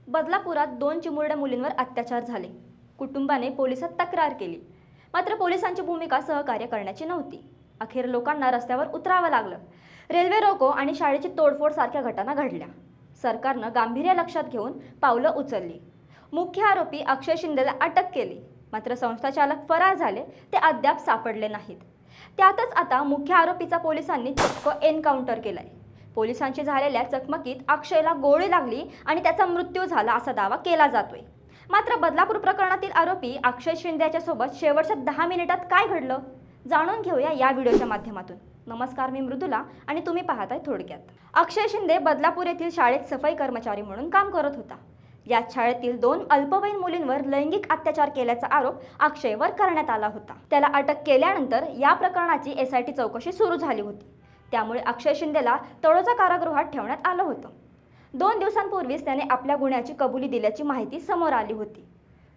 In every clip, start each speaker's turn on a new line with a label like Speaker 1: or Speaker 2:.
Speaker 1: बदलापुरात 2 चिमुरड्या मुलींवर अत्याचार झाले. कुटुंबाने पोलिसात तक्रार केली. मात्र पोलिसांची भूमिका सहकार्य करण्याची नव्हती. अखेर लोकांना रस्त्यावर उतरावं लागलं. रेल्वे रोको आणि शाळेची तोडफोड सारख्या घटना घडल्या. सरकारनं गांभीर्य लक्षात घेऊन पावलं उचलली. मुख्य आरोपी अक्षय शिंदेला अटक केली. मात्र संस्थाचालक फरार झाले, ते अद्याप सापडले नाहीत. त्यातच आता मुख्य आरोपीचा पोलिसांनी चक्क एन्काउंटर केलाय. पोलिसांशी झालेल्या चकमकीत अक्षयला गोळी लागली आणि त्याचा मृत्यू झाला असा दावा केला जातोय. मात्र बदलापूर प्रकरणातील आरोपी अक्षय शिंदेच्या सोबत शेवटच्या 10 मिनिटात काय घडलं, जाणून घेऊया या व्हिडिओच्या माध्यमातून. नमस्कार, मी मृदुला आणि तुम्ही पाहताय थोडक्यात. अक्षय शिंदे बदलापूर येथील शाळेत सफाई कर्मचारी म्हणून काम करत होता. या शाळेतील 2 अल्पवयीन मुलींवर लैंगिक अत्याचार केल्याचा आरोप अक्षयवर करण्यात आला होता. त्याला अटक केल्यानंतर या प्रकरणाची SIT चौकशी सुरू झाली होती. त्यामुळे अक्षय शिंदेला तळोजा कारागृहात ठेवण्यात आलं होतं. 2 दिवसांपूर्वीच त्याने आपल्या गुन्ह्याची कबुली दिल्याची माहिती समोर आली होती.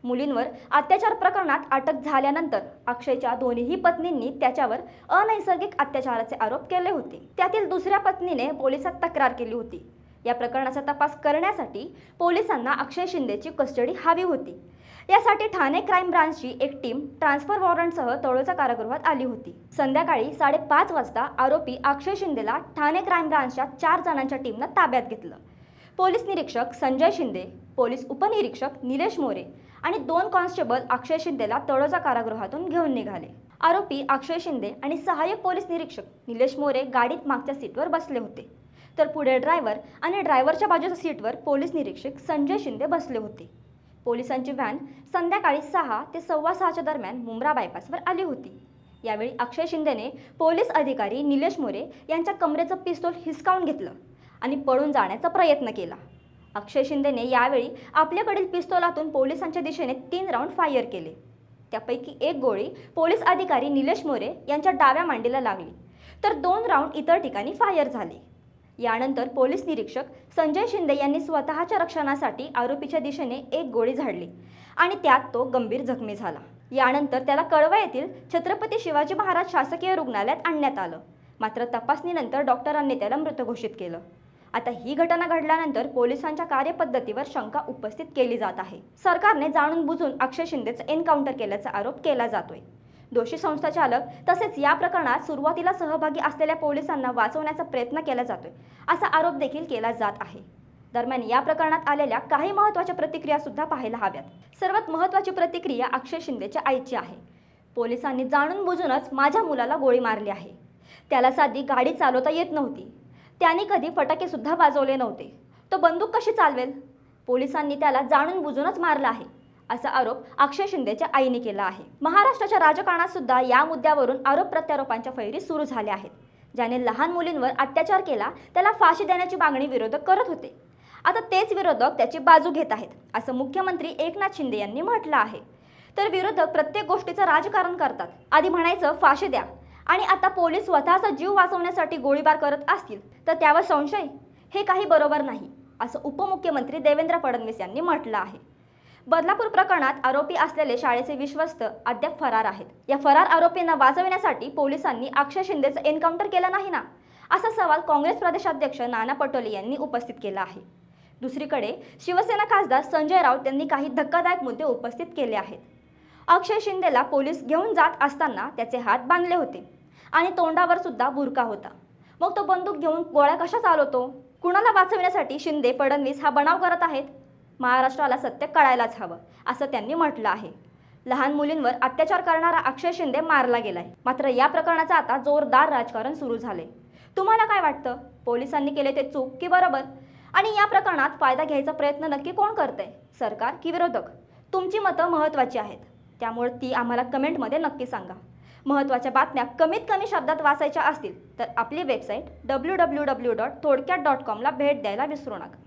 Speaker 1: मुलींवर अत्याचार प्रकरणात अटक झाल्यानंतर अक्षयच्या दोन्हीही पत्नींनी त्याच्यावर अनैसर्गिक अत्याचाराचे आरोप केले होते. त्यातील दुसऱ्या पत्नीने पोलिसात तक्रार केली होती. या प्रकरणाचा तपास करण्यासाठी पोलिसांना अक्षय शिंदेची कस्टडी हवी होती. यासाठी ठाणे क्राईम ब्रांचची एक टीम ट्रान्सफर वॉरंटसह तळोजा कारागृहात आली होती. संध्याकाळी 5:30 वाजता आरोपी अक्षय शिंदेला ठाणे क्राईम ब्रांचच्या 4 जणांच्या टीमनं ताब्यात घेतलं. पोलीस निरीक्षक संजय शिंदे, पोलीस उपनिरीक्षक निलेश मोरे आणि 2 कॉन्स्टेबल अक्षय शिंदेला तळोजा कारागृहातून घेऊन निघाले. आरोपी अक्षय शिंदे आणि सहाय्यक पोलीस निरीक्षक निलेश मोरे गाडीत मागच्या सीटवर बसले होते, तर पुढे ड्रायव्हर आणि ड्रायव्हरच्या बाजूच्या सीटवर पोलीस निरीक्षक संजय शिंदे बसले होते. पोलिसांची व्हॅन संध्याकाळी 6 ते 6:15च्या दरम्यान मुंब्रा बायपासवर आली होती. यावेळी अक्षय शिंदेने पोलीस अधिकारी निलेश मोरे यांच्या कमरेचं पिस्तूल हिसकावून घेतलं आणि पळून जाण्याचा प्रयत्न केला. अक्षय शिंदेने यावेळी आपल्याकडील पिस्तोलातून पोलिसांच्या दिशेने 3 राऊंड फायर केले. त्यापैकी 1 गोळी पोलीस अधिकारी निलेश मोरे यांच्या डाव्या मांडीला लागली, तर 2 राऊंड इतर ठिकाणी फायर झाले. यानंतर पोलीस निरीक्षक संजय शिंदे यांनी स्वतःच्या रक्षणासाठी आरोपीच्या दिशेने 1 गोळी झाडली आणि त्यात तो गंभीर जखमी झाला. यानंतर त्याला कळवा येथील छत्रपती शिवाजी महाराज शासकीय रुग्णालयात आणण्यात आलं. मात्र तपासणीनंतर डॉक्टरांनी त्याला मृत घोषित केलं. आता ही घटना घडल्यानंतर पोलिसांच्या कार्यपद्धतीवर शंका उपस्थित केली जात आहे. सरकारने जाणून बुजून अक्षय शिंदेचं एन्काउंटर केल्याचा आरोप केला जातोय. दोषी संस्थाचालक तसेच या प्रकरणात सुरुवातीला सहभागी असलेल्या पोलिसांना वाचवण्याचा प्रयत्न केला जातोय असा आरोप देखील केला जात आहे. दरम्यान या प्रकरणात आलेल्या काही महत्त्वाच्या प्रतिक्रिया सुद्धा पाहायला हव्यात. सर्वात महत्त्वाची प्रतिक्रिया अक्षय शिंदेच्या आईची आहे. पोलिसांनी जाणून बुजूनच माझ्या मुलाला गोळी मारली आहे. त्याला साधी गाडी चालवता येत नव्हती. त्याने कधी फटाके सुद्धा वाजवले नव्हते. तो बंदूक कशी चालवेल? पोलिसांनी त्याला जाणून बुजूनच मारलं आहे असा आरोप अक्षय शिंदेच्या आईने केला आहे. महाराष्ट्राच्या राजकारणात सुद्धा या मुद्द्यावरून आरोप प्रत्यारोपांच्या फैरी सुरू झाल्या आहेत. ज्याने लहान मुलींवर अत्याचार केला त्याला फाशी देण्याची मागणी विरोधक करत होते. आता तेच विरोधक त्याची बाजू घेत आहेत असं मुख्यमंत्री एकनाथ शिंदे यांनी म्हटलं आहे. तर विरोधक प्रत्येक गोष्टीचं राजकारण करतात. आधी म्हणायचं फाशी द्या आणि आता पोलीस स्वतःचा जीव वाचवण्यासाठी गोळीबार करत असतील तर त्यावर संशय? हे काही बरोबर नाही असं उपमुख्यमंत्री देवेंद्र फडणवीस यांनी म्हटलं आहे. बदलापूर प्रकरणात आरोपी असलेले शाळेचे विश्वस्त अद्याप फरार आहेत. या फरार आरोपींना वाचवण्यासाठी पोलिसांनी अक्षय शिंदेचं एन्काउंटर केलं नाही ना, असा सवाल काँग्रेस प्रदेशाध्यक्ष नाना पटोले यांनी उपस्थित केला आहे. दुसरीकडे शिवसेना खासदार संजय राऊत यांनी काही धक्कादायक मुद्दे उपस्थित केले आहेत. अक्षय शिंदेला पोलीस घेऊन जात असताना त्याचे हात बांधले होते आणि तोंडावर सुद्धा बुरका होता. मग तो बंदूक घेऊन गोळ्या कशा चालवतो? कुणाला वाचवण्यासाठी शिंदे फडणवीस हा बनाव करत आहेत? महाराष्ट्राला सत्य कळायलाच हवं असं त्यांनी म्हटलं आहे. लहान मुलींवर अत्याचार करणारा अक्षय शिंदे मारला गेलाय. मात्र या प्रकरणाचं आता जोरदार राजकारण सुरू झाले. तुम्हाला काय वाटतं? पोलिसांनी केले ते चूक की बरोबर? आणि या प्रकरणात फायदा घ्यायचा प्रयत्न नक्की कोण करतंय, सरकार की विरोधक? तुमची मतं महत्त्वाची आहेत, त्यामुळे ती आम्हाला कमेंटमध्ये नक्की सांगा. महत्त्वाच्या बातम्या कमीत कमी शब्दात वाचायच्या असतील तर आपली वेबसाईट www.thodkyat.com ला भेट द्यायला विसरू नका.